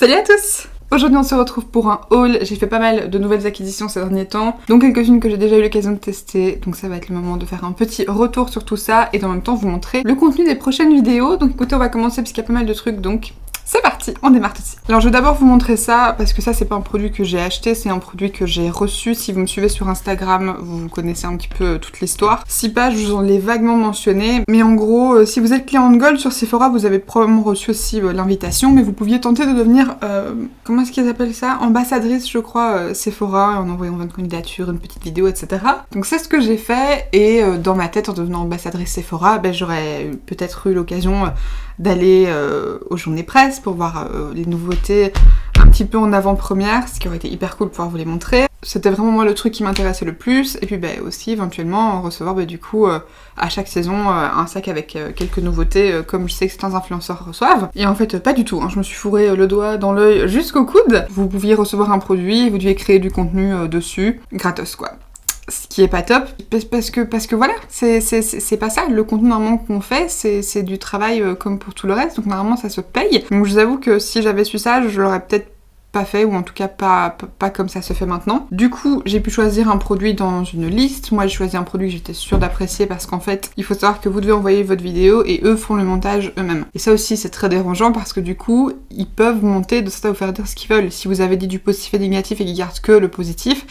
Salut à tous! Aujourd'hui on se retrouve pour un haul. J'ai fait pas mal de nouvelles acquisitions ces derniers temps, donc quelques-unes que j'ai déjà eu l'occasion de tester, donc ça va être le moment de faire un petit retour sur tout ça et en même temps vous montrer le contenu des prochaines vidéos. Donc écoutez, on va commencer parce qu'il y a pas mal de trucs, donc c'est parti, on démarre tout de suite. Alors je vais d'abord vous montrer ça parce que ça c'est pas un produit que j'ai acheté, c'est un produit que j'ai reçu. Si vous me suivez sur Instagram, vous connaissez un petit peu toute l'histoire. Si pas, je vous en ai vaguement mentionné, mais en gros, si vous êtes client de Gold sur Sephora, vous avez probablement reçu aussi l'invitation, mais vous pouviez tenter de devenir, comment est-ce qu'ils appellent ça, ambassadrice je crois, Sephora, en envoyant votre candidature, une petite vidéo, etc. Donc c'est ce que j'ai fait, et dans ma tête, en devenant ambassadrice Sephora, ben, j'aurais peut-être eu l'occasion d'aller aux journées presse pour voir les nouveautés un petit peu en avant-première, ce qui aurait été hyper cool de pouvoir vous les montrer. C'était vraiment moi le truc qui m'intéressait le plus, et puis aussi éventuellement recevoir du coup à chaque saison un sac avec quelques nouveautés comme je sais que certains influenceurs reçoivent. Et en fait pas du tout, hein. Je me suis fourré le doigt dans l'œil jusqu'au coude. Vous pouviez recevoir un produit, vous deviez créer du contenu dessus, gratos quoi. Ce qui est pas top, parce que voilà, c'est pas ça, le contenu normalement qu'on fait, c'est du travail comme pour tout le reste, donc normalement ça se paye. Donc je vous avoue que si j'avais su ça, je l'aurais peut-être pas fait, ou en tout cas pas comme ça se fait maintenant. Du coup, j'ai pu choisir un produit dans une liste. Moi j'ai choisi un produit que j'étais sûre d'apprécier parce qu'en fait, il faut savoir que vous devez envoyer votre vidéo et eux font le montage eux-mêmes. Et ça aussi c'est très dérangeant parce que du coup, ils peuvent monter de ça à vous faire dire ce qu'ils veulent. Si vous avez dit du positif et du négatif et qu'ils gardent que le positif,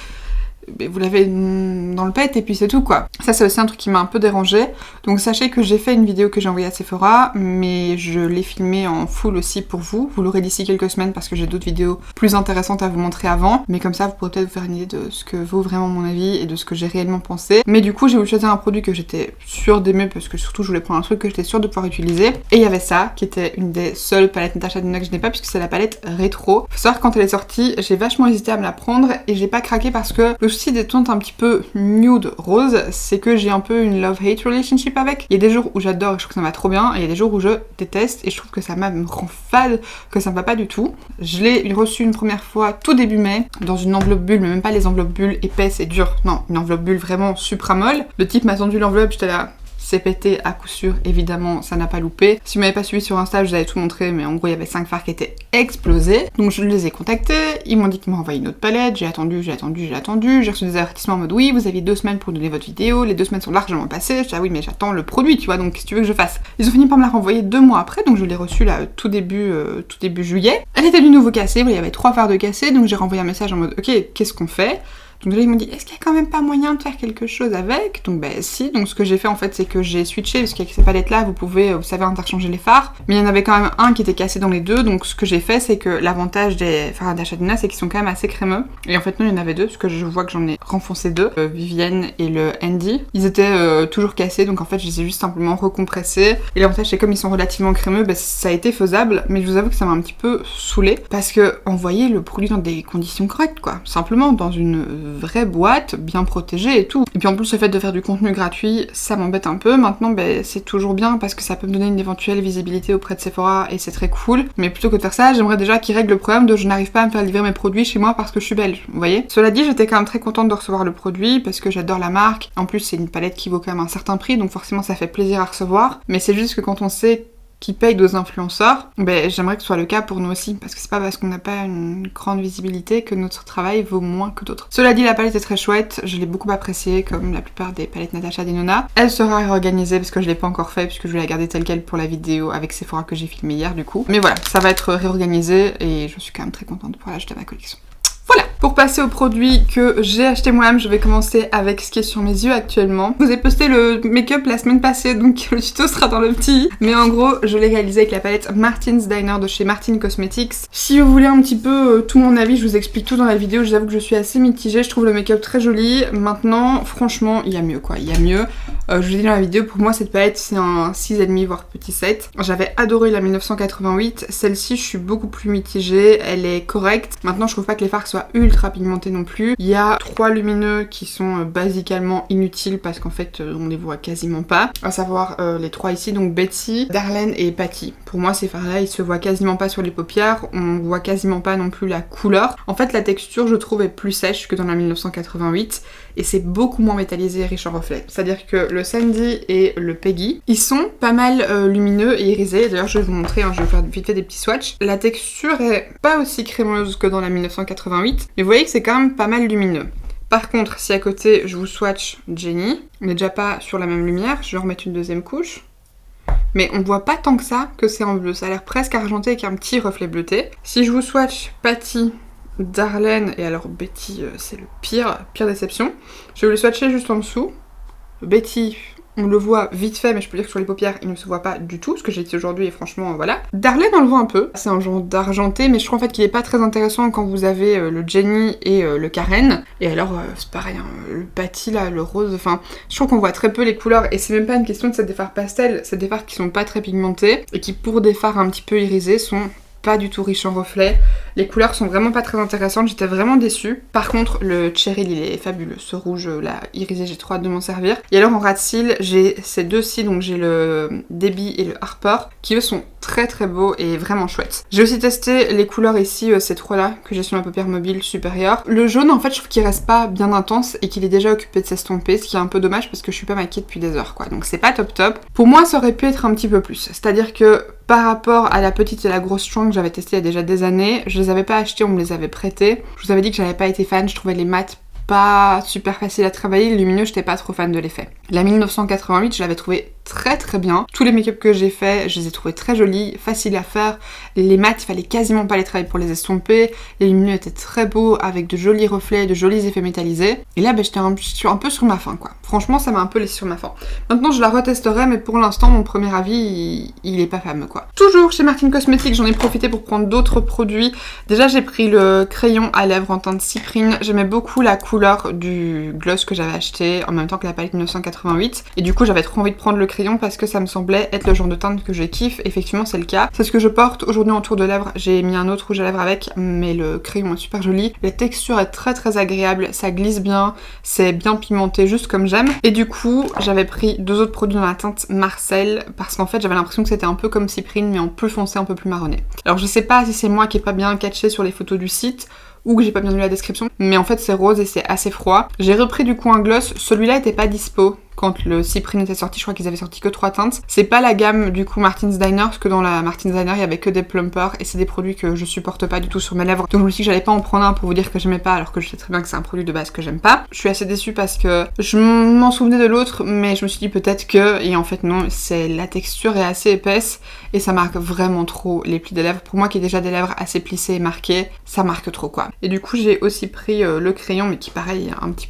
vous l'avez dans le pet et puis c'est tout quoi. Ça c'est aussi un truc qui m'a un peu dérangée. Donc sachez que j'ai fait une vidéo que j'ai envoyée à Sephora, mais je l'ai filmée en full aussi pour vous. Vous l'aurez d'ici quelques semaines parce que j'ai d'autres vidéos plus intéressantes à vous montrer avant. Mais comme ça vous pourrez peut-être vous faire une idée de ce que vaut vraiment mon avis et de ce que j'ai réellement pensé. Mais du coup j'ai voulu choisir un produit que j'étais sûre d'aimer parce que surtout je voulais prendre un truc que j'étais sûre de pouvoir utiliser. Et il y avait ça qui était une des seules palettes Natasha Denona que je n'ai pas puisque c'est la palette rétro. Faut savoir quand elle est sortie, j'ai vachement hésité à me la prendre et j'ai pas craqué parce que le souci des teintes un petit peu nude rose, c'est que j'ai un peu une love-hate relationship avec. Il y a des jours où j'adore et je trouve que ça me va trop bien, et il y a des jours où je déteste et je trouve que ça me rend fade, que ça me va pas du tout. Je l'ai reçu une première fois tout début mai, dans une enveloppe bulle, mais même pas les enveloppes bulles épaisses et dures, non, une enveloppe bulle vraiment supramolle. Le type m'a tendu l'enveloppe, j'étais là... C'est pété à coup sûr, évidemment, ça n'a pas loupé. Si vous m'avez pas suivi sur Insta, je vous avais tout montré, mais en gros, il y avait 5 fards qui étaient explosés. Donc je les ai contactés, ils m'ont dit qu'ils m'ont envoyé une autre palette, j'ai attendu. J'ai reçu des avertissements en mode oui, vous aviez 2 semaines pour donner votre vidéo, les 2 semaines sont largement passées. Je dis ah oui, mais j'attends le produit, tu vois, donc qu'est-ce que tu veux que je fasse? Ils ont fini par me la renvoyer 2 mois après, donc je l'ai reçue là tout début juillet. Elle était du nouveau cassée, il y avait 3 fards de cassés, donc j'ai renvoyé un message en mode ok, qu'est-ce qu'on fait? Donc là ils m'ont dit est-ce qu'il y a quand même pas moyen de faire quelque chose avec? Donc si, donc ce que j'ai fait en fait c'est que j'ai switché, parce qu'avec ces palettes là vous pouvez, vous savez, interchanger les fards, mais il y en avait quand même un qui était cassé dans les deux, donc ce que j'ai fait c'est que l'avantage des fards Natasha Denona c'est qu'ils sont quand même assez crémeux, et en fait non il y en avait 2, parce que je vois que j'en ai renfoncé 2, Vivienne et le Andy, ils étaient toujours cassés, donc en fait je les ai juste simplement recompressés, et l'avantage c'est comme ils sont relativement crémeux, ça a été faisable, mais je vous avoue que ça m'a un petit peu saoulée, parce que envoyer le produit dans des conditions correctes quoi, simplement dans une vraie boîte, bien protégée et tout. Et puis en plus le fait de faire du contenu gratuit, ça m'embête un peu. Maintenant c'est toujours bien parce que ça peut me donner une éventuelle visibilité auprès de Sephora et c'est très cool. Mais plutôt que de faire ça, j'aimerais déjà qu'ils règlent le problème de je n'arrive pas à me faire livrer mes produits chez moi parce que je suis belge, vous voyez. Cela dit, j'étais quand même très contente de recevoir le produit parce que j'adore la marque. En plus c'est une palette qui vaut quand même un certain prix, donc forcément ça fait plaisir à recevoir. Mais c'est juste que quand on sait qui paye nos influenceurs, j'aimerais que ce soit le cas pour nous aussi, parce que c'est pas parce qu'on n'a pas une grande visibilité que notre travail vaut moins que d'autres. Cela dit, la palette est très chouette, je l'ai beaucoup appréciée, comme la plupart des palettes Natasha Denona. Elle sera réorganisée parce que je l'ai pas encore fait, puisque je vais la garder telle quelle pour la vidéo avec Sephora que j'ai filmée hier du coup. Mais voilà, ça va être réorganisé et je suis quand même très contente de pouvoir l'ajouter à ma collection. Voilà, pour passer aux produits que j'ai acheté moi-même, je vais commencer avec ce qui est sur mes yeux actuellement. Je vous ai posté le make-up la semaine passée, donc le tuto sera dans le petit. Mais en gros, je l'ai réalisé avec la palette Martin's Diner de chez Martin Cosmetics. Si vous voulez un petit peu tout mon avis, je vous explique tout dans la vidéo. Je vous avoue que je suis assez mitigée, je trouve le make-up très joli. Maintenant, franchement, il y a mieux quoi, il y a mieux. Je vous ai dit dans la vidéo, pour moi cette palette c'est un 6,5 voire petit 7. J'avais adoré la 1988, celle-ci je suis beaucoup plus mitigée, elle est correcte. Maintenant je trouve pas que les fards soient ultra pigmentés non plus. Il y a 3 lumineux qui sont basiquement inutiles parce qu'en fait on les voit quasiment pas. À savoir les 3 ici, donc Betty, Darlene et Patty. Pour moi ces fards là ils se voient quasiment pas sur les paupières, on voit quasiment pas non plus la couleur. En fait la texture je trouve est plus sèche que dans la 1988 et c'est beaucoup moins métallisé et riche en reflets. C'est-à-dire que le Sandy et le Peggy. Ils sont pas mal lumineux et irisés. D'ailleurs, je vais vous montrer, hein, je vais vous faire vite fait des petits swatchs. La texture est pas aussi crémeuse que dans la 1988, mais vous voyez que c'est quand même pas mal lumineux. Par contre, si à côté je vous swatch Jenny, on n'est déjà pas sur la même lumière, je vais remettre une deuxième couche. Mais on voit pas tant que ça que c'est en bleu, ça a l'air presque argenté avec un petit reflet bleuté. Si je vous swatch Patty, Darlene, et alors Betty c'est le pire déception, je vais le swatcher juste en dessous. Betty, on le voit vite fait, mais je peux dire que sur les paupières, il ne se voit pas du tout, ce que j'ai dit aujourd'hui, et franchement, voilà. Darlene, on le voit un peu, c'est un genre d'argenté, mais je trouve en fait qu'il est pas très intéressant quand vous avez le Jenny et le Karen. Et alors, c'est pareil, hein, le Patty, là, le rose, enfin, je trouve qu'on voit très peu les couleurs, et c'est même pas une question de des fards pastel, c'est des fards qui sont pas très pigmentés, et qui, pour des fards un petit peu irisés, sont pas du tout riches en reflets. Les couleurs sont vraiment pas très intéressantes, j'étais vraiment déçue. Par contre, le Cheryl, il est fabuleux. Ce rouge là, irisé, j'ai trop hâte de m'en servir. Et alors en rat cils, j'ai ces deux-ci, donc j'ai le Debbie et le Harper, qui eux sont très très beaux et vraiment chouettes. J'ai aussi testé les couleurs ici, ces trois-là, que j'ai sur ma paupière mobile supérieure. Le jaune, en fait, je trouve qu'il reste pas bien intense et qu'il est déjà occupé de s'estomper, ce qui est un peu dommage parce que je suis pas maquillée depuis des heures, quoi. Donc c'est pas top top. Pour moi, ça aurait pu être un petit peu plus. C'est-à-dire que par rapport à la petite et la grosse strong que j'avais testé il y a déjà des années, je les avais pas achetés, on me les avait prêtés. Je vous avais dit que j'avais pas été fan, je trouvais les mats pas super facile à travailler, le lumineux j'étais pas trop fan de l'effet. La 1988 je l'avais trouvé très très bien. Tous les make-up que j'ai fait, je les ai trouvés très jolis, faciles à faire. Les mats, il fallait quasiment pas les travailler pour les estomper. Les lumineux étaient très beaux avec de jolis reflets, de jolis effets métallisés. Et là, j'étais un peu sur ma faim quoi. Franchement, ça m'a un peu laissé sur ma faim. Maintenant, je la retesterai, mais pour l'instant, mon premier avis, il est pas fameux quoi. Toujours chez Martin Cosmetics, j'en ai profité pour prendre d'autres produits. Déjà, j'ai pris le crayon à lèvres en teinte cyprine. J'aimais beaucoup la couleur du gloss que j'avais acheté en même temps que la palette 1988. Et du coup, j'avais trop envie de prendre le crayon parce que ça me semblait être le genre de teinte que je kiffe. Effectivement, c'est le cas. C'est ce que je porte aujourd'hui en tour de lèvres. J'ai mis un autre rouge à lèvres avec, mais le crayon est super joli. La texture est très très agréable, ça glisse bien, c'est bien pimenté, juste comme j'aime. Et du coup, j'avais pris deux autres produits dans la teinte Marcel parce qu'en fait, j'avais l'impression que c'était un peu comme Cyprine, mais en plus foncé, un peu plus marronné. Alors, je sais pas si c'est moi qui ai pas bien catché sur les photos du site ou que j'ai pas bien lu la description, mais en fait c'est rose et c'est assez froid. J'ai repris du coup un gloss, celui-là était pas dispo quand le Cyprine était sorti, je crois qu'ils avaient sorti que 3 teintes. C'est pas la gamme du coup Martin's Diner, parce que dans la Martin's Diner il y avait que des plumpers et c'est des produits que je supporte pas du tout sur mes lèvres. Donc je me suis dit que j'allais pas en prendre un pour vous dire que j'aimais pas alors que je sais très bien que c'est un produit de base que j'aime pas. Je suis assez déçue parce que je m'en souvenais de l'autre, mais je me suis dit peut-être que, et en fait non, la texture est assez épaisse et ça marque vraiment trop les plis des lèvres. Pour moi qui ai déjà des lèvres assez plissées et marquées, ça marque trop quoi. Et du coup j'ai aussi pris le crayon, mais qui pareil est un petit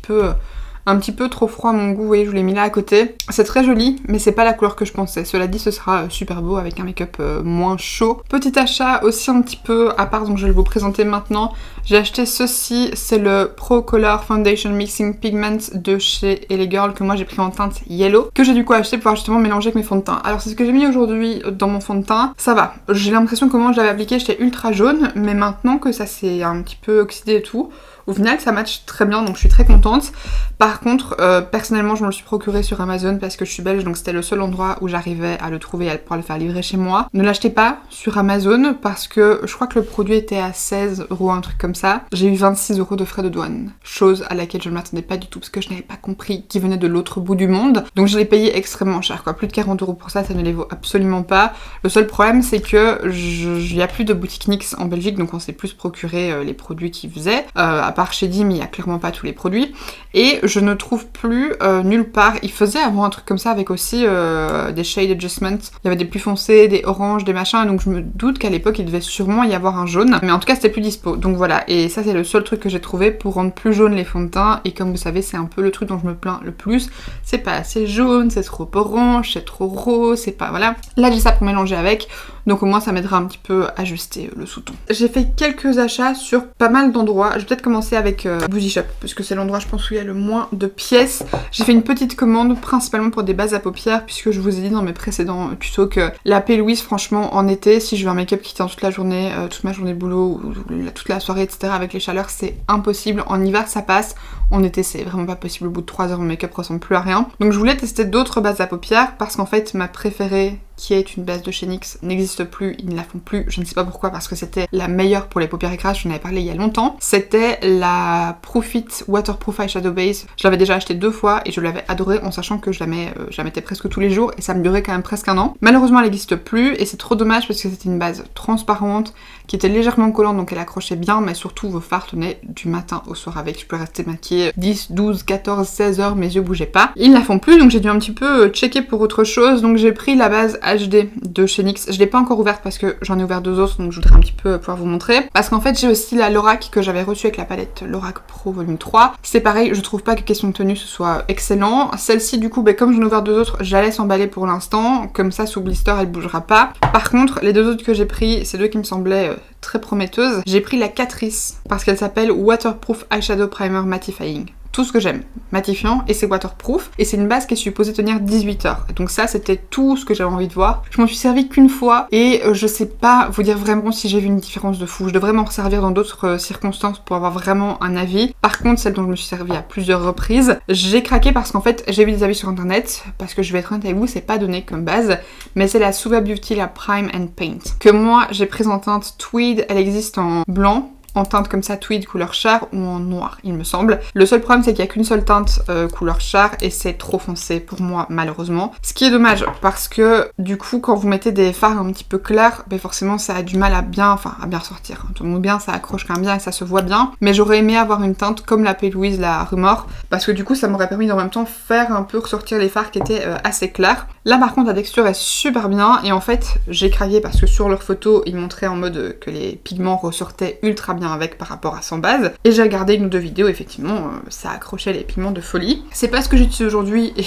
peu trop froid à mon goût, vous voyez, je vous l'ai mis là à côté. C'est très joli, mais c'est pas la couleur que je pensais. Cela dit, ce sera super beau avec un make-up moins chaud. Petit achat aussi un petit peu à part, donc je vais vous présenter maintenant. J'ai acheté ceci, c'est le Pro Color Foundation Mixing Pigment de chez LA Girl que moi j'ai pris en teinte yellow, que j'ai du coup acheté pour pouvoir justement mélanger avec mes fonds de teint. Alors c'est ce que j'ai mis aujourd'hui dans mon fond de teint. Ça va, j'ai l'impression que quand je l'avais appliqué j'étais ultra jaune, mais maintenant que ça s'est un petit peu oxydé et tout, au final ça match très bien, donc je suis très contente. Par contre, personnellement je me le suis procuré sur Amazon parce que je suis belge, donc c'était le seul endroit où j'arrivais à le trouver et à pouvoir le faire livrer chez moi. Ne l'achetez pas sur Amazon parce que je crois que le produit était à 16 €, un truc comme ça. J'ai eu 26 € de frais de douane, chose à laquelle je ne m'attendais pas du tout parce que je n'avais pas compris qu'il venait de l'autre bout du monde. Donc je l'ai payé extrêmement cher quoi, plus de 40 € pour ça, ça ne les vaut absolument pas. Le seul problème c'est que il n'y a plus de boutique NYX en Belgique, donc on sait plus se procurer les produits qu'ils faisaient. À part chez Dim, il n'y a clairement pas tous les produits. Et je ne trouve plus nulle part. Il faisait avant un truc comme ça avec aussi des shade adjustments. Il y avait des plus foncés, des oranges, des machins. Donc je me doute qu'à l'époque il devait sûrement y avoir un jaune. Mais en tout cas c'était plus dispo. Donc voilà. Et ça c'est le seul truc que j'ai trouvé pour rendre plus jaune les fonds de teint. Et comme vous savez c'est un peu le truc dont je me plains le plus. C'est pas assez jaune, c'est trop orange, c'est trop rose, c'est pas... Voilà. Là j'ai ça pour mélanger avec. Donc au moins ça m'aidera un petit peu à ajuster le sous-ton. J'ai fait quelques achats sur pas mal d'endroits. Je vais peut-être commencer avec Boozy Shop parce que c'est l'endroit je pense où il y a le moins de pièces. J'ai fait une petite commande principalement pour des bases à paupières puisque je vous ai dit dans mes précédents tutos que la P. Louise franchement en été si je veux un make-up qui tient toute la journée, toute ma journée de boulot ou toute la soirée etc. avec les chaleurs c'est impossible. En hiver ça passe, en été c'est vraiment pas possible, au bout de 3 heures mon make-up ressemble plus à rien. Donc je voulais tester d'autres bases à paupières parce qu'en fait ma préférée qui est une base de chez NYX, n'existe plus, ils ne la font plus, je ne sais pas pourquoi, parce que c'était la meilleure pour les paupières écrasées, j'en avais parlé il y a longtemps. C'était la Proof It Waterproof Eyeshadow Base. Je l'avais déjà acheté 2 fois et je l'avais adorée en sachant que je la mettais presque tous les jours et ça me durait quand même presque un an. Malheureusement elle n'existe plus et c'est trop dommage parce que c'était une base transparente qui était légèrement collante, donc elle accrochait bien, mais surtout vos fards tenaient du matin au soir avec. Je pouvais rester maquillée 10, 12, 14, 16 heures, mes yeux bougeaient pas. Ils la font plus, donc j'ai dû un petit peu checker pour autre chose. Donc j'ai pris la base HD de chez NYX. Je l'ai pas encore ouverte parce que j'en ai ouvert 2 autres, donc je voudrais un petit peu pouvoir vous montrer. Parce qu'en fait j'ai aussi la Lorac que j'avais reçue avec la palette Lorac Pro volume 3. C'est pareil, je trouve pas que question de tenue ce soit excellent. Celle-ci du coup, comme j'en ai ouvert 2 autres, j'allais s'emballer pour l'instant. Comme ça sous blister elle bougera pas. Par contre, les 2 autres que j'ai pris, c'est 2 qui me semblaient très prometteuse. J'ai pris la Catrice parce qu'elle s'appelle Waterproof Eyeshadow Primer Mattifying. Tout ce que j'aime, matifiant, et c'est waterproof, et c'est une base qui est supposée tenir 18 heures. Donc ça, c'était tout ce que j'avais envie de voir. Je m'en suis servi qu'une fois, et je sais pas vous dire vraiment si j'ai vu une différence de fou. Je devrais m'en servir dans d'autres circonstances pour avoir vraiment un avis. Par contre, celle dont je me suis servi à plusieurs reprises, j'ai craqué parce qu'en fait, j'ai vu des avis sur internet, parce que je vais être honnête avec vous, c'est pas donné comme base, mais c'est la Suva Beauty, la Prime and Paint, que moi, j'ai prise en teinte tweed, elle existe en blanc, en teinte comme ça tweed couleur char ou en noir il me semble. Le seul problème c'est qu'il n'y a qu'une seule teinte couleur char et c'est trop foncé pour moi malheureusement. Ce qui est dommage parce que du coup quand vous mettez des fards un petit peu clairs, forcément ça a du mal à bien sortir. Donc bien ça accroche quand même bien et ça se voit bien. Mais j'aurais aimé avoir une teinte comme la P. Louise, la Rumor, parce que du coup ça m'aurait permis d'en même temps faire un peu ressortir les fards qui étaient assez clairs. Là par contre la texture est super bien et en fait j'ai craqué parce que sur leurs photos ils montraient en mode que les pigments ressortaient ultra bien avec par rapport à sans base, et j'ai regardé 1 ou 2 vidéos, effectivement ça accrochait les pigments de folie. C'est pas ce que j'utilise aujourd'hui et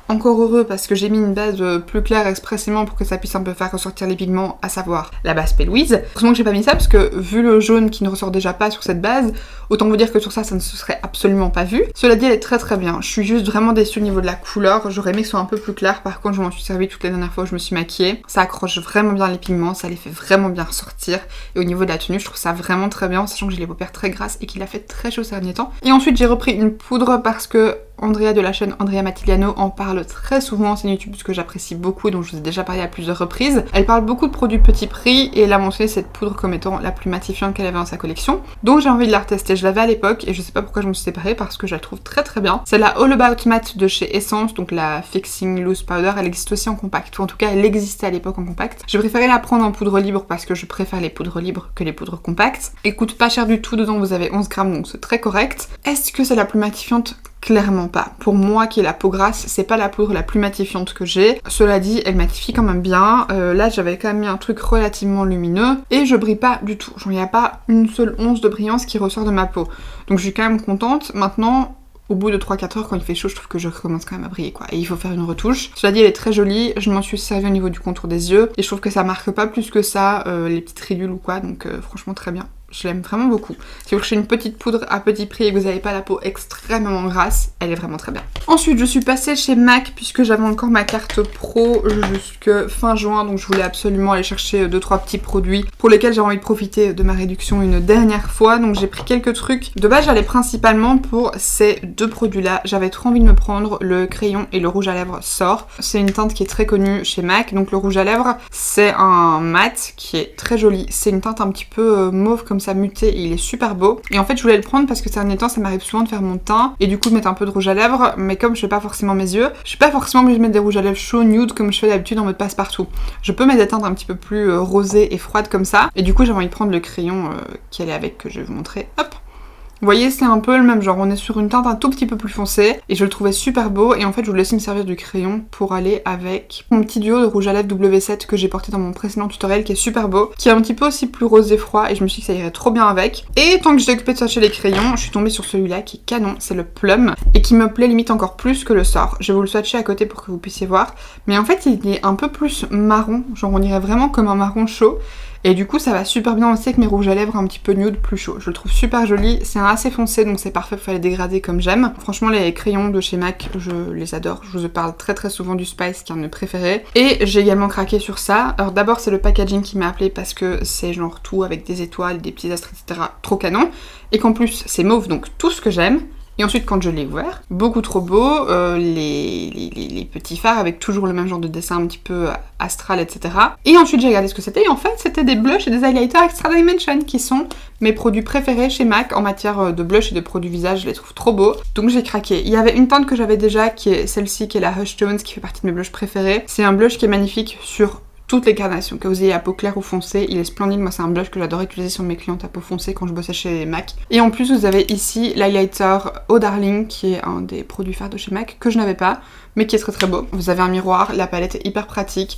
encore heureux parce que j'ai mis une base plus claire expressément pour que ça puisse un peu faire ressortir les pigments, à savoir la base P. Louise. Heureusement que j'ai pas mis ça parce que vu le jaune qui ne ressort déjà pas sur cette base, autant vous dire que sur ça ne se serait absolument pas vu. Cela dit elle est très très bien, je suis juste vraiment déçue au niveau de la couleur, j'aurais aimé que ce soit un peu plus clair, par contre je m'en suis servi toutes les dernières fois où je me suis maquillée. Ça accroche vraiment bien les pigments, ça les fait vraiment bien ressortir, et au niveau de la tenue je trouve ça vraiment très bien, sachant que j'ai les paupières très grasses et qu'il a fait très chaud ces derniers temps. Et ensuite j'ai repris une poudre parce que Andrea de la chaîne Andrea Matiliano en parle très souvent, c'est une youtubeuse que j'apprécie beaucoup, dont je vous ai déjà parlé à plusieurs reprises. Elle parle beaucoup de produits petit prix et elle a mentionné cette poudre comme étant la plus matifiante qu'elle avait dans sa collection. Donc j'ai envie de la retester, je l'avais à l'époque et je sais pas pourquoi je me suis séparée parce que je la trouve très très bien. C'est la All About Matte de chez Essence, donc la Fixing Loose Powder, elle existe aussi en compact, ou en tout cas elle existait à l'époque en compact. Je préférais la prendre en poudre libre parce que je préfère les poudres libres que les poudres compactes. Elle coûte pas cher du tout, dedans vous avez 11 grammes donc c'est très correct. Est-ce que c'est la plus matifiante? Clairement pas. Pour moi qui ai la peau grasse, c'est pas la poudre la plus matifiante que j'ai. Cela dit, elle matifie quand même bien. Là j'avais quand même mis un truc relativement lumineux et je brille pas du tout. Genre il n'y a pas une seule once de brillance qui ressort de ma peau. Donc je suis quand même contente. Maintenant, au bout de 3-4 heures quand il fait chaud, je trouve que je recommence quand même à briller quoi. Et il faut faire une retouche. Cela dit, elle est très jolie. Je m'en suis servie au niveau du contour des yeux et je trouve que ça marque pas plus que ça les petites ridules ou quoi. Donc franchement très bien. Je l'aime vraiment beaucoup. Si vous cherchez une petite poudre à petit prix et que vous n'avez pas la peau extrêmement grasse, elle est vraiment très bien. Ensuite, je suis passée chez MAC puisque j'avais encore ma carte pro jusque fin juin, donc je voulais absolument aller chercher 2-3 petits produits pour lesquels j'ai envie de profiter de ma réduction une dernière fois. Donc j'ai pris quelques trucs. De base, j'allais principalement pour ces 2 produits-là. J'avais trop envie de me prendre le crayon et le rouge à lèvres Sort. C'est une teinte qui est très connue chez MAC. Donc le rouge à lèvres, c'est un mat qui est très joli. C'est une teinte un petit peu mauve comme ça muté et il est super beau. Et en fait je voulais le prendre parce que ces derniers temps ça m'arrive souvent de faire mon teint et du coup de mettre un peu de rouge à lèvres, mais comme je fais pas forcément mes yeux, je suis pas forcément obligée de mettre des rouges à lèvres chauds nude comme je fais d'habitude en mode passe-partout. Je peux mettre des teintes un petit peu plus rosées et froides comme ça, et du coup j'avais envie de prendre le crayon qui allait avec, que je vais vous montrer. Hop. Vous voyez, c'est un peu le même genre, on est sur une teinte un tout petit peu plus foncée et je le trouvais super beau, et en fait je voulais aussi me servir du crayon pour aller avec mon petit duo de rouge à lèvres W7 que j'ai porté dans mon précédent tutoriel qui est super beau, qui est un petit peu aussi plus rosé froid, et je me suis dit que ça irait trop bien avec. Et tant que j'étais occupée de chercher les crayons, je suis tombée sur celui-là qui est canon, c'est le Plum, et qui me plaît limite encore plus que le Sort. Je vais vous le swatcher à côté pour que vous puissiez voir, mais en fait il est un peu plus marron, genre on dirait vraiment comme un marron chaud. Et du coup ça va super bien aussi avec mes rouges à lèvres un petit peu nude plus chaud. Je le trouve super joli, c'est un assez foncé donc c'est parfait pour faire les dégradés comme j'aime. Franchement les crayons de chez MAC, je les adore. Je vous parle très très souvent du Spice qui est un de mes préférés. Et j'ai également craqué sur ça. Alors d'abord c'est le packaging qui m'a appelé parce que c'est genre tout avec des étoiles, des petits astres etc. Trop canon. Et qu'en plus c'est mauve donc tout ce que j'aime. Et ensuite quand je l'ai ouvert, beaucoup trop beau, les petits fards avec toujours le même genre de dessin un petit peu astral, etc. Et ensuite j'ai regardé ce que c'était, et en fait c'était des blushs et des highlighters Extra Dimension qui sont mes produits préférés chez MAC en matière de blush et de produits visage, je les trouve trop beaux. Donc j'ai craqué. Il y avait une teinte que j'avais déjà qui est celle-ci, qui est la Hush Tones, qui fait partie de mes blushs préférés. C'est un blush qui est magnifique sur toutes les carnations, que vous ayez à peau claire ou foncée, il est splendide. Moi c'est un blush que j'adore utiliser sur mes clientes à peau foncée quand je bossais chez MAC. Et en plus vous avez ici l'highlighter Oh Darling, qui est un des produits phares de chez MAC, que je n'avais pas, mais qui est très très beau. Vous avez un miroir, la palette est hyper pratique,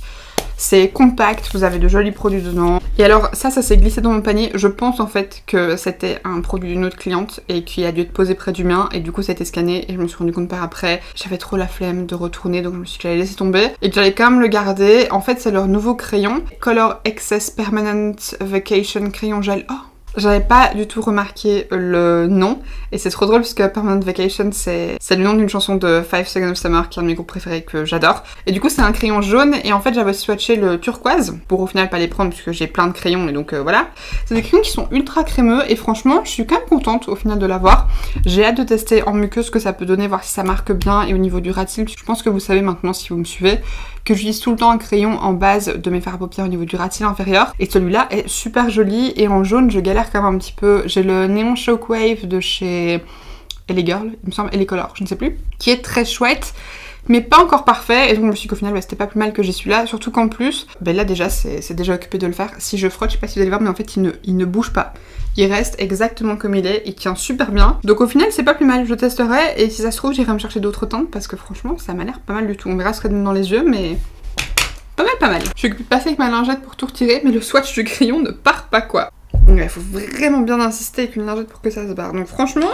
c'est compact, vous avez de jolis produits dedans. Et alors ça s'est glissé dans mon panier, je pense en fait que c'était un produit d'une autre cliente et qui a dû être posé près du mien, et du coup ça a été scanné et je me suis rendu compte par après. J'avais trop la flemme de retourner, donc je me suis dit que j'allais laisser tomber et que j'allais quand même le garder. En fait c'est leur nouveau crayon, Color Excess Permanent Vacation crayon gel. Oh, j'avais pas du tout remarqué le nom, et c'est trop drôle parce que Permanent Vacation c'est le nom d'une chanson de 5 Seconds of Summer, qui est un de mes groupes préférés que j'adore. Et du coup c'est un crayon jaune, et en fait j'avais swatché le turquoise pour au final pas les prendre puisque j'ai plein de crayons, et donc voilà. C'est des crayons qui sont ultra crémeux et franchement je suis quand même contente au final de l'avoir. J'ai hâte de tester en muqueuse ce que ça peut donner, voir si ça marque bien, et au niveau du rat-cils, je pense que vous savez maintenant si vous me suivez que j'utilise tout le temps un crayon en base de mes fards à paupières au niveau du rat-cils inférieur, et celui-là est super joli. Et en jaune je galère quand même un petit peu. J'ai le Neon Shockwave de chez LA Girl, il me semble, LA Color, je ne sais plus, qui est très chouette mais pas encore parfait, et donc je me suis dit qu'au final c'était pas plus mal que j'ai celui-là, surtout qu'en plus là déjà c'est déjà occupé de le faire. Si je frotte, je sais pas si vous allez voir, mais en fait il ne bouge pas, il reste exactement comme il est, il tient super bien, donc au final c'est pas plus mal. Je testerai, et si ça se trouve j'irai me chercher d'autres teintes parce que franchement ça m'a l'air pas mal du tout. On verra ce que ça donne dans les yeux, mais pas mal. Je suis passée avec ma lingette pour tout retirer, mais le swatch du crayon ne part pas quoi. Il faut vraiment bien insister avec une lingette pour que ça se barre, donc franchement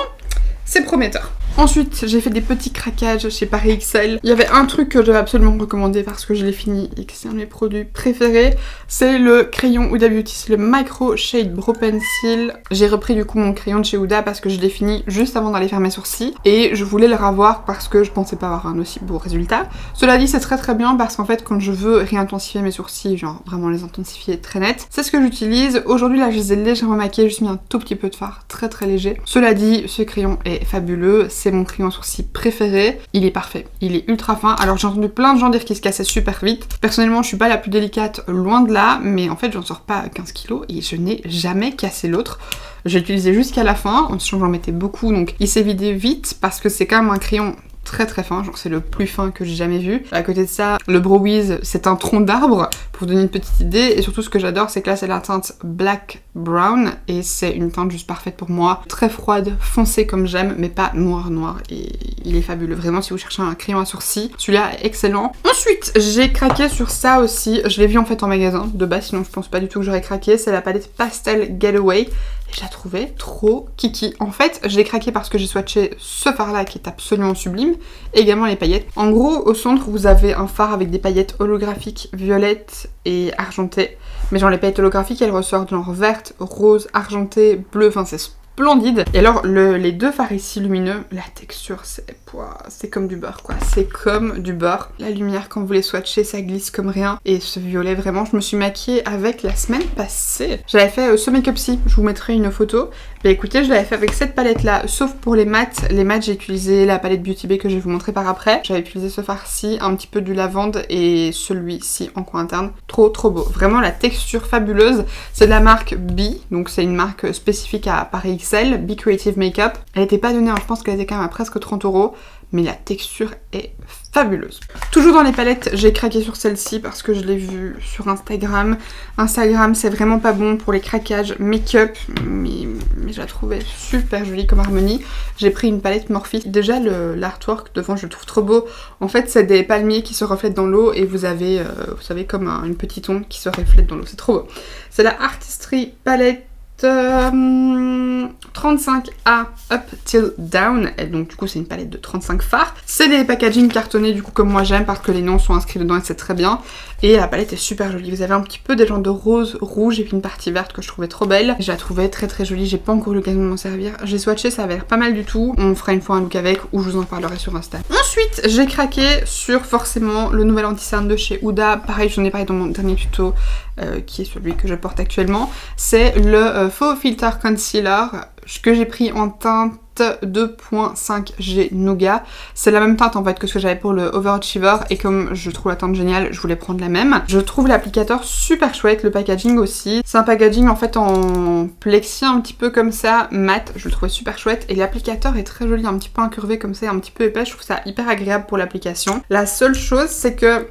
c'est prometteur. Ensuite, j'ai fait des petits craquages chez Paris XL. Il y avait un truc que j'avais absolument recommandé parce que je l'ai fini et que c'est un de mes produits préférés. C'est le crayon Huda Beauty, c'est le Micro Shade Brow Pencil. J'ai repris du coup mon crayon de chez Huda parce que je l'ai fini juste avant d'aller faire mes sourcils. Et je voulais le revoir parce que je pensais pas avoir un aussi beau résultat. Cela dit, c'est très bien parce qu'en fait, quand je veux réintensifier mes sourcils, genre vraiment les intensifier très net, c'est ce que j'utilise. Aujourd'hui, là, je les ai légèrement maquillés, j'ai mis un tout petit peu de fard, très léger. Cela dit, ce crayon est fabuleux. C'est mon crayon sourcil préféré, il est parfait, il est ultra fin. Alors j'ai entendu plein de gens dire qu'il se cassait super vite. Personnellement je suis pas la plus délicate, loin de là, mais en fait j'en sors pas 15 kilos et je n'ai jamais cassé l'autre. J'ai utilisé jusqu'à la fin, en sachant que j'en mettais beaucoup, donc il s'est vidé vite parce que c'est quand même un crayon très fin, genre c'est le plus fin que j'ai jamais vu. À côté de ça, le Brow Wiz, c'est un tronc d'arbre, pour vous donner une petite idée, et surtout ce que j'adore c'est que là c'est la teinte Black Brown, et c'est une teinte juste parfaite pour moi, très froide, foncée comme j'aime, mais pas noir, et il est fabuleux, vraiment si vous cherchez un crayon à sourcils, celui-là est excellent. Ensuite, j'ai craqué sur ça aussi, je l'ai vu en fait en magasin de base, sinon je pense pas du tout que j'aurais craqué, c'est la palette Pastel Getaway. Et je la trouvais trop kiki. En fait, je l'ai craqué parce que j'ai swatché ce fard là qui est absolument sublime, et également les paillettes. En gros, au centre, vous avez un fard avec des paillettes holographiques violettes et argentées. Mais genre les paillettes holographiques, elles ressortent genre verte, rose, argentée, bleu, enfin c'est splendide. Et alors les deux fards ici lumineux, la texture c'est comme du beurre quoi, c'est comme du beurre. La lumière quand vous les swatchez ça glisse comme rien, et ce violet vraiment je me suis maquillée avec la semaine passée. J'avais fait ce make-up-ci, je vous mettrai une photo. Mais écoutez, je l'avais fait avec cette palette là, sauf pour les mats. Les mats j'ai utilisé la palette Beauty Bay que je vais vous montrer par après. J'avais utilisé ce fard-ci, un petit peu du lavande et celui-ci en coin interne. Trop beau, vraiment la texture fabuleuse. C'est de la marque B, donc c'est une marque spécifique à Paris XL, B Creative Makeup. Elle était pas donnée, je pense qu'elle était quand même à presque 30 €. Mais la texture est fabuleuse. Toujours dans les palettes, j'ai craqué sur celle-ci parce que je l'ai vue sur Instagram. Instagram, c'est vraiment pas bon pour les craquages make-up, mais je la trouvais super jolie comme harmonie. J'ai pris une palette Morphe. Déjà, l'artwork devant, je le trouve trop beau. En fait, c'est des palmiers qui se reflètent dans l'eau et vous avez, vous savez, comme une petite onde qui se reflète dans l'eau. C'est trop beau. C'est la Artistry Palette 35A Up Till Down, et donc du coup c'est une palette de 35 fards. C'est des packaging cartonnés du coup comme moi j'aime parce que les noms sont inscrits dedans et c'est très bien. Et la palette est super jolie, vous avez un petit peu des genres de rose, rouge et puis une partie verte que je trouvais trop belle. Je la trouvais très jolie, j'ai pas encore eu l'occasion de m'en servir. J'ai swatché, ça avait l'air pas mal du tout. On fera une fois un look avec ou je vous en parlerai sur Insta. Ensuite j'ai craqué sur forcément le nouvel anti-cerne de chez Huda. Pareil, j'en ai parlé dans mon dernier tuto qui est celui que je porte actuellement. C'est le Faux Filter Concealer que j'ai pris en teinte Mist 2.5G Nougat. C'est la même teinte en fait que ce que j'avais pour le Overachiever et comme je trouve la teinte géniale, je voulais prendre la même. Je trouve l'applicateur super chouette, le packaging aussi. C'est un packaging en fait en plexi un petit peu comme ça, mat, je le trouvais super chouette et l'applicateur est très joli, un petit peu incurvé comme ça, un petit peu épais, je trouve ça hyper agréable pour l'application. La seule chose c'est que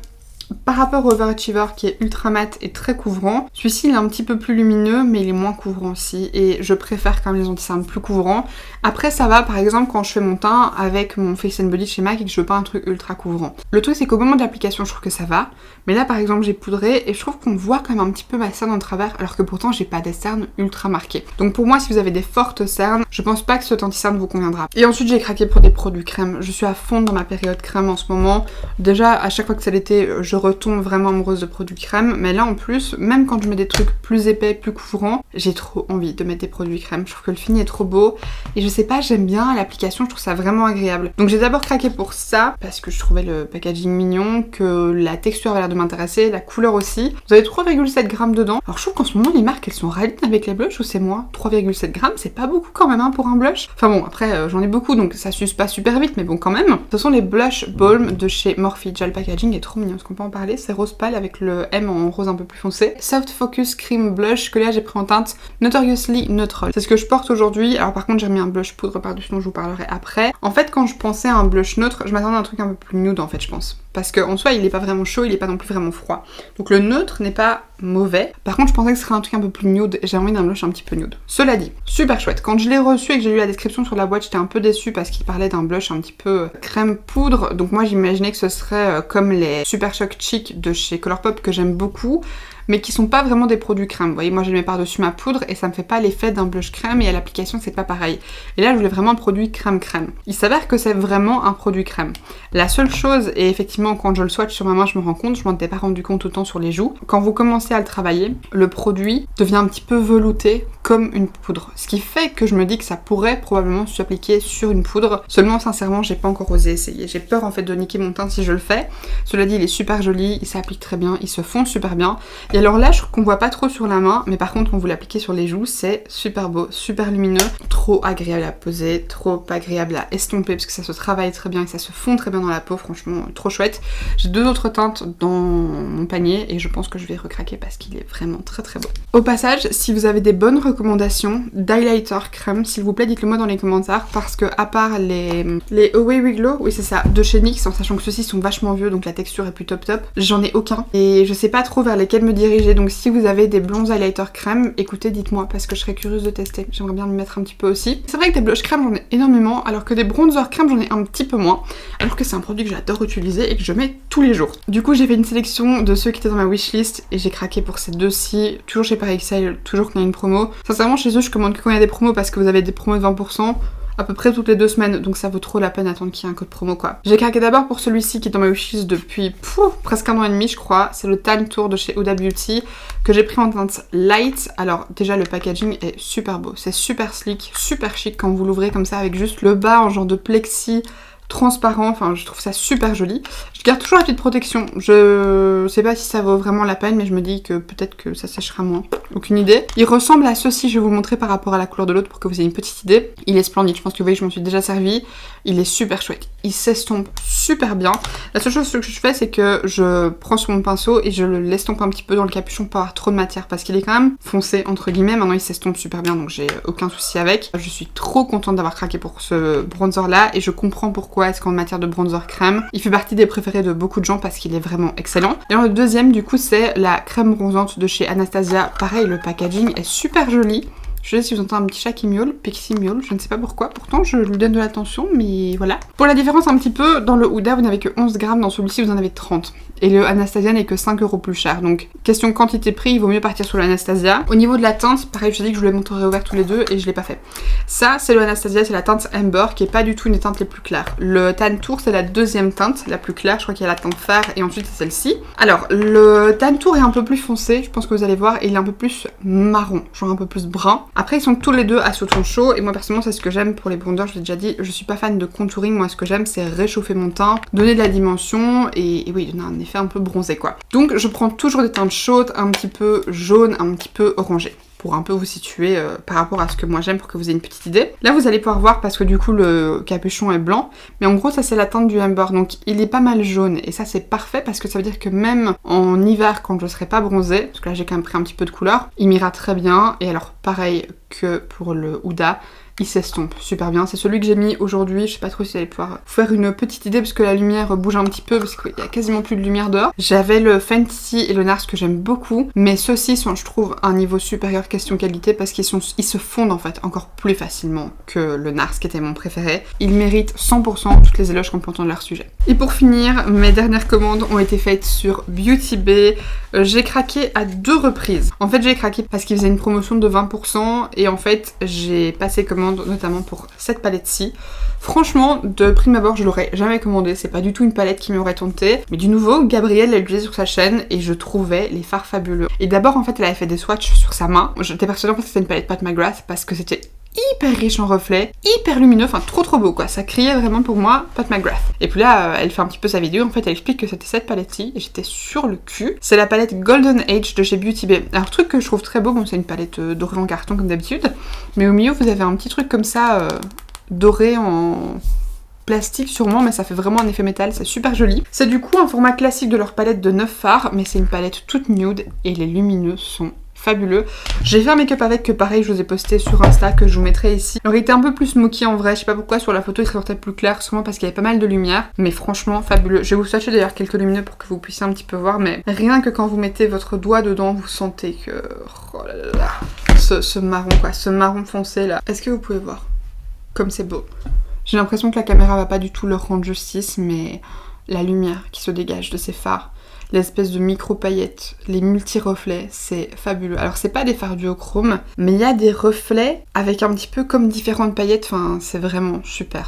par rapport au Overachiever qui est ultra mat et très couvrant, celui-ci il est un petit peu plus lumineux mais il est moins couvrant aussi et je préfère quand même les anti-cernes plus couvrants. Après ça va par exemple quand je fais mon teint avec mon Face and Body chez MAC et que je veux pas un truc ultra couvrant. Le truc c'est qu'au moment de l'application je trouve que ça va, mais là par exemple j'ai poudré et je trouve qu'on voit quand même un petit peu ma cerne en travers alors que pourtant j'ai pas des cernes ultra marquées. Donc pour moi si vous avez des fortes cernes, je pense pas que cet anti-cerne vous conviendra. Et ensuite j'ai craqué pour des produits crème. Je suis à fond dans ma période crème en ce moment. Déjà à chaque fois que c'est l'été je retombe vraiment amoureuse de produits crème, mais là en plus, même quand je mets des trucs plus épais, plus couvrants, j'ai trop envie de mettre des produits crème. Je trouve que le fini est trop beau et je sais pas, j'aime bien l'application, je trouve ça vraiment agréable. Donc j'ai d'abord craqué pour ça parce que je trouvais le packaging mignon, que la texture avait l'air de m'intéresser, la couleur aussi. Vous avez 3,7 grammes dedans. Alors je trouve qu'en ce moment les marques elles sont rallies avec les blushs ou c'est moi 3,7 grammes, c'est pas beaucoup quand même hein, pour un blush. Enfin bon, après j'en ai beaucoup donc ça s'use pas super vite, mais bon quand même. Ce sont les blush Balm de chez Morphe. Déjà le packaging est trop mignon, est-ce qu'on peut en parler? C'est rose pâle avec le M en rose un peu plus foncé. Soft Focus Cream Blush que là j'ai pris en teinte Notoriously Neutral. C'est ce que je porte aujourd'hui. Alors par contre j'ai remis un blush poudre par-dessus dont je vous parlerai après. En fait quand je pensais à un blush neutre, je m'attendais à un truc un peu plus nude en fait je pense. Parce qu'en soi il est pas vraiment chaud, il est pas non plus vraiment froid. Donc le neutre n'est pas mauvais. Par contre je pensais que ce serait un truc un peu plus nude et j'ai envie d'un blush un petit peu nude. Cela dit, super chouette. Quand je l'ai reçu et que j'ai lu la description sur la boîte, j'étais un peu déçue parce qu'il parlait d'un blush un petit peu crème poudre. Donc moi j'imaginais que ce serait comme les Super Shock Cheek de chez Colourpop que j'aime beaucoup, mais qui sont pas vraiment des produits crème. Vous voyez, moi je les mets par-dessus ma poudre et ça me fait pas l'effet d'un blush crème et à l'application c'est pas pareil. Et là je voulais vraiment un produit crème-crème. Il s'avère que c'est vraiment un produit crème. La seule chose, et effectivement quand je le swatch sur ma main je me rends compte, je m'en étais pas rendu compte autant sur les joues, quand vous commencez à le travailler, le produit devient un petit peu velouté comme une poudre. Ce qui fait que je me dis que ça pourrait probablement s'appliquer sur une poudre. Seulement sincèrement j'ai pas encore osé essayer. J'ai peur en fait de niquer mon teint si je le fais. Cela dit il est super joli, il s'applique très bien, il se fond super bien. Et alors là je trouve qu'on voit pas trop sur la main, mais par contre quand vous l'appliquez sur les joues c'est super beau, super lumineux, trop agréable à poser, trop agréable à estomper parce que ça se travaille très bien et ça se fond très bien dans la peau, franchement trop chouette. J'ai deux autres teintes dans mon panier et je pense que je vais recraquer parce qu'il est vraiment très très beau. Au passage, si vous avez des bonnes recommandations d'highlighter crème, s'il vous plaît dites-le moi dans les commentaires parce que à part les Away We Glow, oui c'est ça, de chez NYX, en sachant que ceux-ci sont vachement vieux donc la texture est plus top, j'en ai aucun et je sais pas trop vers lesquels me diriger, donc si vous avez des blonds highlighter crème, écoutez dites-moi parce que je serais curieuse de tester, j'aimerais bien me mettre un petit peu aussi. C'est vrai que des blush crème j'en ai énormément alors que des bronzer crème j'en ai un petit peu moins, alors que c'est un produit que j'adore utiliser et que je mets tous les jours. Du coup j'ai fait une sélection de ceux qui étaient dans ma wishlist et j'ai craqué pour ces deux-ci, toujours chez Paris XL, toujours quand il y a une promo. Sincèrement chez eux je commande que quand il y a des promos parce que vous avez des promos de 20%. À peu près toutes les 2 semaines, donc ça vaut trop la peine d'attendre qu'il y ait un code promo quoi. J'ai craqué d'abord pour celui-ci qui est dans ma wishlist depuis presque 1 an et demi je crois, c'est le Tan Tour de chez Huda Beauty que j'ai pris en teinte light. Alors déjà le packaging est super beau, c'est super slick, super chic quand vous l'ouvrez comme ça avec juste le bas en genre de plexi transparent, enfin je trouve ça super joli. Je garde toujours la petite protection, je sais pas si ça vaut vraiment la peine mais je me dis que peut-être que ça séchera moins, aucune idée. Il ressemble à ceci, je vais vous le montrer par rapport à la couleur de l'autre pour que vous ayez une petite idée. Il est splendide, je pense que vous voyez je m'en suis déjà servi, il est super chouette, il s'estompe super bien. La seule chose que je fais c'est que je prends sur mon pinceau et je l'estompe un petit peu dans le capuchon pour pas avoir trop de matière parce qu'il est quand même foncé entre guillemets, maintenant il s'estompe super bien donc j'ai aucun souci avec. Je suis trop contente d'avoir craqué pour ce bronzer là et je comprends pourquoi est-ce qu'en matière de bronzer crème, il fait partie des préférés de beaucoup de gens parce qu'il est vraiment excellent. Et alors le deuxième du coup c'est la crème bronzante de chez Anastasia. Pareil le packaging est super joli. Je sais si vous entendez un petit chat qui miaule, Pixie miaule, je ne sais pas pourquoi, pourtant je lui donne de l'attention, mais voilà. Pour la différence un petit peu, dans le Huda vous n'avez que 11 grammes, dans celui-ci vous en avez 30. Et le Anastasia n'est que 5 € plus cher, donc question quantité-prix, il vaut mieux partir sur le Anastasia. Au niveau de la teinte, pareil je vous ai dit que je vous les montrerai ouvert tous les deux et je l'ai pas fait. Ça c'est le Anastasia, c'est la teinte Amber qui est pas du tout une des teintes les plus claires. Le Tan Tour c'est la deuxième teinte, la plus claire, je crois qu'il y a la teinte phare et ensuite c'est celle-ci. Alors le Tan Tour est un peu plus foncé, je pense que vous allez voir, et il est un peu plus marron, genre un peu plus brun. Après ils sont tous les deux à ce ton chaud et moi personnellement c'est ce que j'aime pour les bronzers, je l'ai déjà dit, je suis pas fan de contouring, moi ce que j'aime c'est réchauffer mon teint, donner de la dimension et oui donner un effet un peu bronzé quoi. Donc je prends toujours des teintes chaudes, un petit peu jaune, un petit peu orangé. pour un peu vous situer par rapport à ce que moi j'aime pour que vous ayez une petite idée. Là vous allez pouvoir voir parce que du coup le capuchon est blanc, mais en gros ça c'est la teinte du Amber, donc il est pas mal jaune et ça c'est parfait parce que ça veut dire que même en hiver quand je serai pas bronzée, parce que là j'ai quand même pris un petit peu de couleur, il m'ira très bien. Et alors pareil que pour le Huda, il s'estompe super bien. C'est celui que j'ai mis aujourd'hui. Je sais pas trop si vous allez pouvoir vous faire une petite idée parce que la lumière bouge un petit peu parce qu'il y a quasiment plus de lumière dehors. J'avais le Fenty et le NARS que j'aime beaucoup, mais ceux-ci sont, je trouve, un niveau supérieur question qualité parce qu'ils se fondent en fait encore plus facilement que le NARS qui était mon préféré. Ils méritent 100% toutes les éloges qu'on peut entendre de leur sujet. Et pour finir, mes dernières commandes ont été faites sur Beauty Bay. J'ai craqué à 2 reprises. En fait, j'ai craqué parce qu'ils faisaient une promotion de 20% et en fait, j'ai passé commande notamment pour cette palette-ci. Franchement, de prime abord, je l'aurais jamais commandé. C'est pas du tout une palette qui m'aurait tenté. Mais du nouveau, Gabrielle l'a utilisé sur sa chaîne et je trouvais les fards fabuleux. Et d'abord, en fait, elle avait fait des swatchs sur sa main. J'étais persuadée en fait que c'était une palette Pat McGrath parce que c'était hyper riche en reflets, hyper lumineux, enfin trop beau quoi, ça criait vraiment pour moi Pat McGrath. Et puis là, elle fait un petit peu sa vidéo, en fait elle explique que c'était cette palette-ci, et j'étais sur le cul. C'est la palette Golden Age de chez Beauty Bay. Alors truc que je trouve très beau, bon c'est une palette dorée en carton comme d'habitude, mais au milieu vous avez un petit truc comme ça, doré en plastique sûrement, mais ça fait vraiment un effet métal, c'est super joli. C'est du coup un format classique de leur palette de 9 fards, mais c'est une palette toute nude, et les lumineux sont fabuleux. J'ai fait un make-up avec que pareil je vous ai posté sur Insta que je vous mettrai ici. Alors il était un peu plus smoky en vrai, je sais pas pourquoi sur la photo il ressortait plus clair, sûrement parce qu'il y avait pas mal de lumière, mais franchement fabuleux. Je vais vous swatcher d'ailleurs quelques lumineux pour que vous puissiez un petit peu voir, mais rien que quand vous mettez votre doigt dedans vous sentez que... oh là là, ce marron quoi, ce marron foncé là. Est-ce que vous pouvez voir comme c'est beau? J'ai l'impression que la caméra va pas du tout leur rendre justice, mais la lumière qui se dégage de ces fards, l'espèce de micro paillettes, les multi-reflets, c'est fabuleux. Alors c'est pas des fards duochrome, mais il y a des reflets avec un petit peu comme différentes paillettes, enfin c'est vraiment super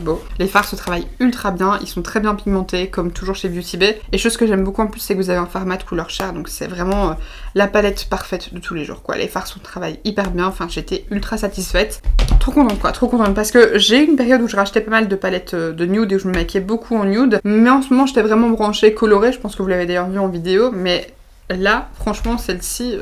beau. Les fards se travaillent ultra bien, ils sont très bien pigmentés comme toujours chez Beauty Bay. Et chose que j'aime beaucoup en plus c'est que vous avez un fard mat couleur chair, donc c'est vraiment la palette parfaite de tous les jours quoi. Les fards se travaillent hyper bien, enfin j'étais ultra satisfaite. Trop contente quoi, trop contente parce que j'ai eu une période où je rachetais pas mal de palettes de nude et où je me maquillais beaucoup en nude, mais en ce moment j'étais vraiment branchée colorée, je pense que vous l'avez d'ailleurs vu en vidéo, mais là franchement celle-ci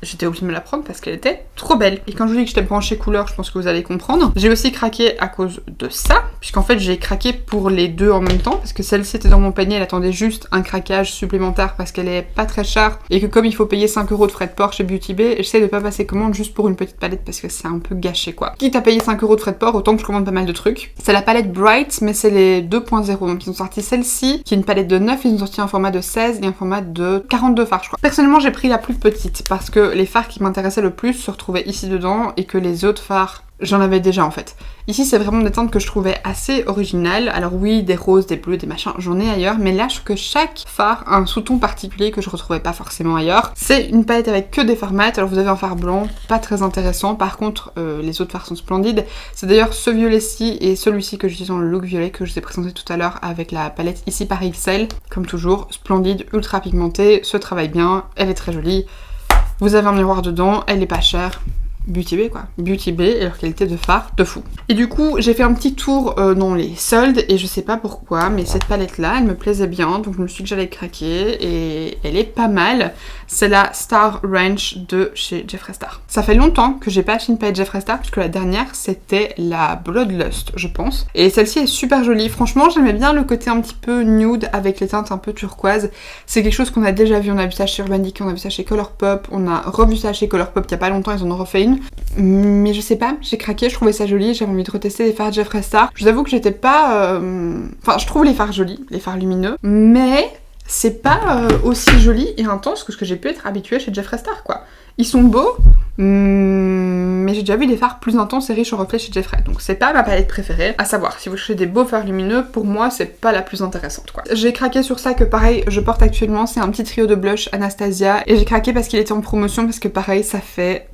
j'étais obligée de me la prendre parce qu'elle était trop belle. Et quand je vous dis que j'étais branchée couleur, je pense que vous allez comprendre. J'ai aussi craqué à cause de ça, puisqu'en fait j'ai craqué pour les deux en même temps, parce que celle-ci était dans mon panier, elle attendait juste un craquage supplémentaire parce qu'elle est pas très chère, et que comme il faut payer 5 € de frais de port chez Beauty Bay, j'essaie de pas passer commande juste pour une petite palette parce que c'est un peu gâché quoi. Quitte à payer 5 € de frais de port, autant que je commande pas mal de trucs. C'est la palette Bright, mais c'est les 2.0, donc ils ont sorti celle-ci, qui est une palette de 9, ils ont sorti un format de 16 et un format de 42 fards je crois. Personnellement j'ai pris la plus petite, parce que les fards qui m'intéressaient le plus se retrouvaient ici dedans et que les autres fards, j'en avais déjà en fait. Ici c'est vraiment des teintes que je trouvais assez originales. Alors oui, des roses, des bleus, des machins, j'en ai ailleurs, mais là je trouve que chaque fard a un sous-ton particulier que je retrouvais pas forcément ailleurs. C'est une palette avec que des fards mat, alors vous avez un fard blanc, pas très intéressant, par contre les autres fards sont splendides. C'est d'ailleurs ce violet-ci et celui-ci que j'utilise dans le look violet que je vous ai présenté tout à l'heure avec la palette ici par XL. Comme toujours, splendide, ultra pigmentée, se travaille bien, elle est très jolie. Vous avez un miroir dedans, elle est pas chère. Beauty Bay quoi. Beauty Bay et leur qualité de fard de fou. Et du coup, j'ai fait un petit tour dans les soldes et je sais pas pourquoi, mais cette palette là, elle me plaisait bien, donc je me suis dit que j'allais craquer et elle est pas mal. C'est la Star Ranch de chez Jeffree Star. Ça fait longtemps que j'ai pas acheté une palette Jeffree Star puisque la dernière c'était la Bloodlust je pense. Et celle-ci est super jolie. Franchement, j'aimais bien le côté un petit peu nude avec les teintes un peu turquoise. C'est quelque chose qu'on a déjà vu, on a vu ça chez Urban Decay, on a vu ça chez Colourpop, on a revu ça chez Colourpop il y a pas longtemps, ils en ont refait une. Mais je sais pas, j'ai craqué, je trouvais ça joli, j'avais envie de retester les fards Jeffree Star. Je vous avoue que j'étais pas... Enfin, je trouve les fards jolis, les fards lumineux, mais c'est pas aussi joli et intense que ce que j'ai pu être habituée chez Jeffree Star, quoi. Ils sont beaux, mais j'ai déjà vu des fards plus intenses et riches en reflets chez Jeffree, donc c'est pas ma palette préférée. À savoir, si vous cherchez des beaux fards lumineux, pour moi c'est pas la plus intéressante quoi. J'ai craqué sur ça que pareil je porte actuellement, c'est un petit trio de blush Anastasia, et j'ai craqué parce qu'il était en promotion, parce que pareil ça fait...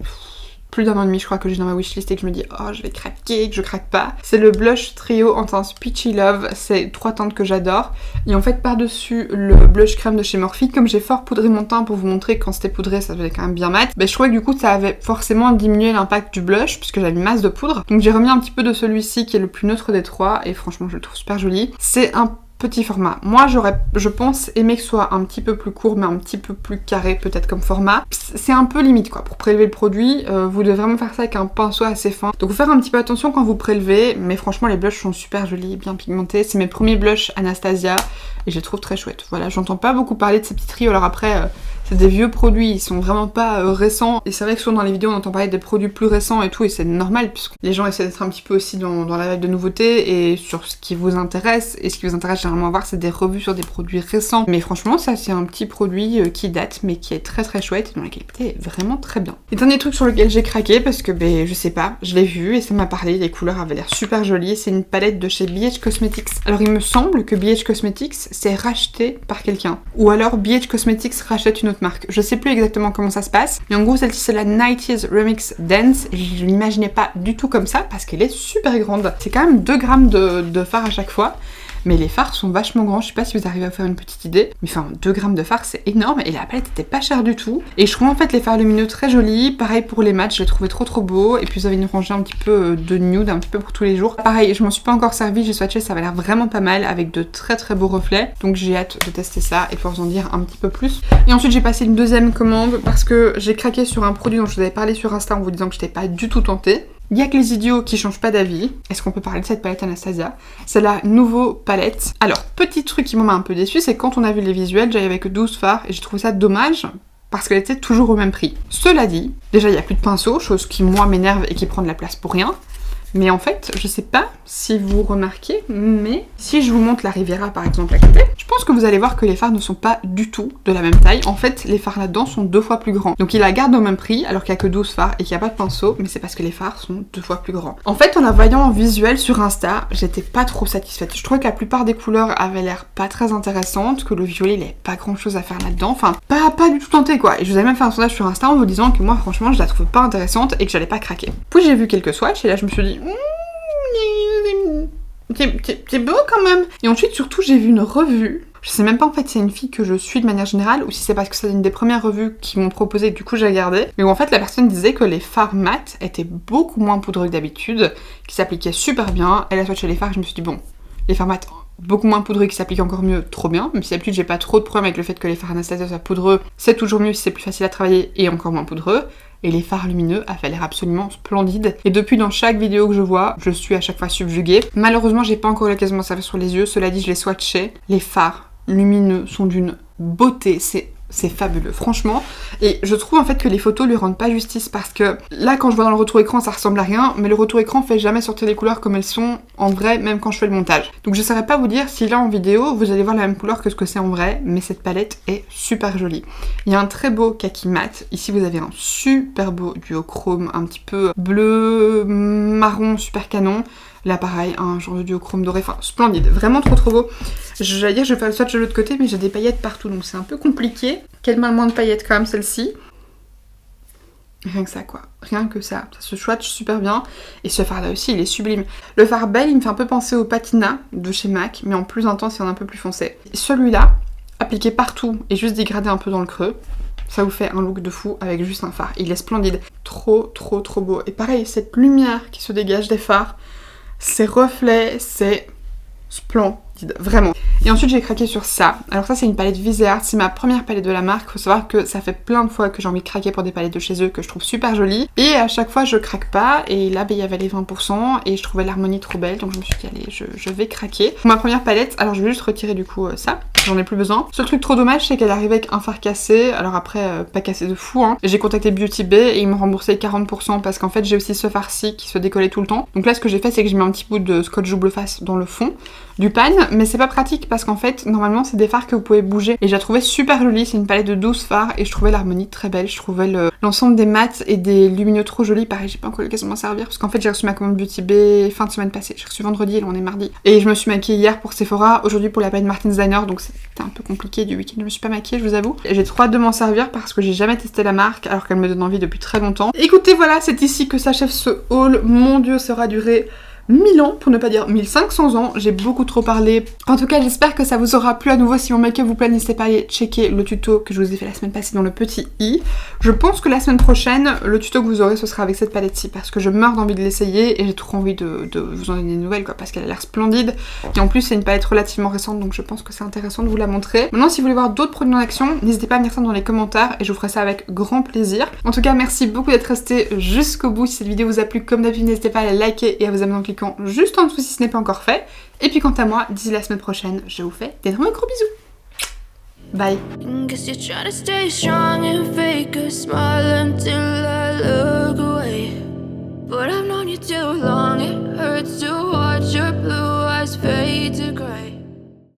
plus d'un an et demi je crois que j'ai dans ma wishlist et que je me dis oh je vais craquer, que je craque pas. C'est le blush trio en teinte Peachy Love, c'est 3 teintes que j'adore. Et en fait par dessus le blush crème de chez Morphe, comme j'ai fort poudré mon teint pour vous montrer que quand c'était poudré ça devenait quand même bien mat, je trouvais que du coup ça avait forcément diminué l'impact du blush puisque j'avais une masse de poudre. Donc j'ai remis un petit peu de celui-ci qui est le plus neutre des trois et franchement je le trouve super joli. C'est un petit format. Moi j'aurais, je pense, aimé que ce soit un petit peu plus court mais un petit peu plus carré peut-être comme format. C'est un peu limite quoi, pour prélever le produit, vous devez vraiment faire ça avec un pinceau assez fin. Donc faut faire un petit peu attention quand vous prélevez, mais franchement les blushs sont super jolis, bien pigmentés. C'est mes premiers blushs Anastasia et je les trouve très chouettes. Voilà, j'entends pas beaucoup parler de ces petits trios, alors après c'est des vieux produits, ils sont vraiment pas récents. Et c'est vrai que souvent dans les vidéos on entend parler des produits plus récents et tout, et c'est normal puisque les gens essaient d'être un petit peu aussi dans la vague de nouveautés et sur ce qui vous intéresse. Et ce qui vous intéresse généralement à voir, c'est des revues sur des produits récents. Mais franchement ça c'est un petit produit qui date mais qui est très très chouette et dont la qualité est vraiment très bien. Et dernier truc sur lequel j'ai craqué parce que je sais pas, je l'ai vu et ça m'a parlé, les couleurs avaient l'air super jolies. C'est une palette de chez BH Cosmetics. Alors il me semble que BH Cosmetics c'est racheté par quelqu'un. Ou alors BH Cosmetics rachète une autre marque. Je sais plus exactement comment ça se passe. Mais en gros celle-ci c'est la 90s Remix Dance. Et je l'imaginais pas du tout comme ça parce qu'elle est super grande. C'est quand même 2 grammes de fard à chaque fois. Mais les fards sont vachement grands, je sais pas si vous arrivez à vous faire une petite idée. Mais enfin 2 grammes de fard c'est énorme et la palette était pas chère du tout. Et je trouve en fait les fards lumineux très jolis. Pareil pour les mats, je les trouvais trop beaux. Et puis vous avez une rangée un petit peu de nude, un petit peu pour tous les jours. Pareil, je m'en suis pas encore servi, j'ai swatché, ça avait l'air vraiment pas mal avec de très beaux reflets. Donc j'ai hâte de tester ça et de pouvoir vous en dire un petit peu plus. Et ensuite j'ai passé une deuxième commande parce que j'ai craqué sur un produit dont je vous avais parlé sur Insta en vous disant que j'étais pas du tout tentée. Il y a que les idiots qui changent pas d'avis. Est-ce qu'on peut parler de cette palette Anastasia? C'est la nouveau palette. Alors, petit truc qui m'a un peu déçu, c'est quand on a vu les visuels, j'avais avec 12 fards et j'ai trouvé ça dommage parce qu'elle était toujours au même prix. Cela dit, déjà il n'y a plus de pinceau, chose qui moi m'énerve et qui prend de la place pour rien. Mais en fait, je sais pas si vous remarquez, mais si je vous montre la Riviera par exemple à côté, je pense que vous allez voir que les fards ne sont pas du tout de la même taille. En fait, les fards là-dedans sont 2 fois plus grands. Donc ils la gardent au même prix alors qu'il n'y a que 12 fards et qu'il n'y a pas de pinceau, mais c'est parce que les fards sont 2 fois plus grands. En fait, en la voyant en visuel sur Insta, j'étais pas trop satisfaite. Je trouvais que la plupart des couleurs avaient l'air pas très intéressantes, que le violet il avait pas grand chose à faire là-dedans, enfin pas du tout tenté quoi. Et je vous avais même fait un sondage sur Insta en vous disant que moi franchement je la trouve pas intéressante et que j'allais pas craquer. Puis j'ai vu quelques swatchs et là je me suis dit c'est beau quand même. Et ensuite surtout j'ai vu une revue. Je sais même pas en fait si c'est une fille que je suis de manière générale ou si c'est parce que c'est une des premières revues qui m'ont proposé et que du coup j'ai regardé. Mais où en fait la personne disait que les fards mat étaient beaucoup moins poudreux que d'habitude, qui s'appliquaient super bien. Elle a swatché les fards et je me suis dit bon, les fards mat beaucoup moins poudreux qui s'appliquent encore mieux, trop bien. Même si d'habitude j'ai pas trop de problème avec le fait que les fards Anastasia soient poudreux, c'est toujours mieux si c'est plus facile à travailler et encore moins poudreux. Et les fards lumineux avaient l'air absolument splendides. Et depuis, dans chaque vidéo que je vois, je suis à chaque fois subjuguée. Malheureusement, j'ai pas encore eu l'occasion d'en servir sur les yeux. Cela dit, je les swatchais. Les fards lumineux sont d'une beauté. C'est fabuleux, franchement. Et je trouve en fait que les photos lui rendent pas justice parce que là, quand je vois dans le retour écran, ça ressemble à rien, mais le retour écran fait jamais sortir les couleurs comme elles sont en vrai, même quand je fais le montage. Donc je saurais pas vous dire si là en vidéo, vous allez voir la même couleur que ce que c'est en vrai, mais cette palette est super jolie. Il y a un très beau kaki mat. Ici, vous avez un super beau duochrome, un petit peu bleu, marron, super canon. Là pareil, un genre de duochrome doré, enfin splendide, vraiment trop beau. J'allais dire je vais faire le swatch de l'autre côté mais j'ai des paillettes partout donc c'est un peu compliqué. Quelle main moins de paillettes quand même celle-ci. Rien que ça quoi, rien que ça se swatch super bien. Et ce fard là aussi il est sublime. Le fard Belle il me fait un peu penser au Patina de chez MAC mais en plus intense et en un peu plus foncé. Celui-là, appliqué partout et juste dégradé un peu dans le creux, ça vous fait un look de fou avec juste un fard. Il est splendide, trop beau. Et pareil, cette lumière qui se dégage des fards, ces reflets, c'est splendide, vraiment. Et ensuite j'ai craqué sur ça. Alors ça c'est une palette Viseart, c'est ma première palette de la marque. Faut savoir que ça fait plein de fois que j'ai envie de craquer pour des palettes de chez eux que je trouve super jolies. Et à chaque fois je craque pas. Et là il y avait les 20% et je trouvais l'harmonie trop belle. Donc je me suis dit allez je vais craquer. Pour ma première palette, alors je vais juste retirer du coup ça. J'en ai plus besoin. Seul truc trop dommage c'est qu'elle arrivait avec un fard cassé. Alors après pas cassé de fou hein. J'ai contacté Beauty Bay et ils m'ont remboursé 40% parce qu'en fait j'ai aussi ce fard-ci qui se décollait tout le temps. Donc là ce que j'ai fait c'est que j'ai mis un petit bout de scotch double face dans le fond du pan, mais c'est pas pratique parce qu'en fait normalement c'est des fards que vous pouvez bouger et je la trouvais super jolie. C'est une palette de 12 fards et je trouvais l'harmonie très belle. Je trouvais l'ensemble des mats et des lumineux trop jolis. Pareil, j'ai pas encore eu l'occasion de m'en servir parce qu'en fait j'ai reçu ma commande Beauty Bay fin de semaine passée. J'ai reçu vendredi et là on est mardi. Et je me suis maquillée hier pour Sephora, aujourd'hui pour la palette Martins Diner, donc c'était un peu compliqué du week-end. Je me suis pas maquillée, je vous avoue. J'ai trop hâte de m'en servir parce que j'ai jamais testé la marque alors qu'elle me donne envie depuis très longtemps. Écoutez, voilà, c'est ici que s'achève ce haul. Mon dieu, ça aura duré 1000 ans, pour ne pas dire 1500 ans. J'ai beaucoup trop parlé. En tout cas, j'espère que ça vous aura plu. À nouveau, si mon make-up vous plaît, n'hésitez pas à aller checker le tuto que je vous ai fait la semaine passée dans le petit i. Je pense que la semaine prochaine, le tuto que vous aurez, ce sera avec cette palette-ci, parce que je meurs d'envie de l'essayer et j'ai trop envie de vous en donner des nouvelles, quoi, parce qu'elle a l'air splendide. Et en plus, c'est une palette relativement récente, donc je pense que c'est intéressant de vous la montrer. Maintenant, si vous voulez voir d'autres produits en action, n'hésitez pas à me dire ça dans les commentaires et je vous ferai ça avec grand plaisir. En tout cas, merci beaucoup d'être resté jusqu'au bout. Si cette vidéo vous a plu, comme d'habitude, n'hésitez pas à la liker et à vous abonner en cliquant juste en dessous si ce n'est pas encore fait. Et puis quant à moi, d'ici la semaine prochaine, je vous fais d'énormes gros bisous. Bye. But I've known you too long, it hurts to watch your blue eyes fade to gray.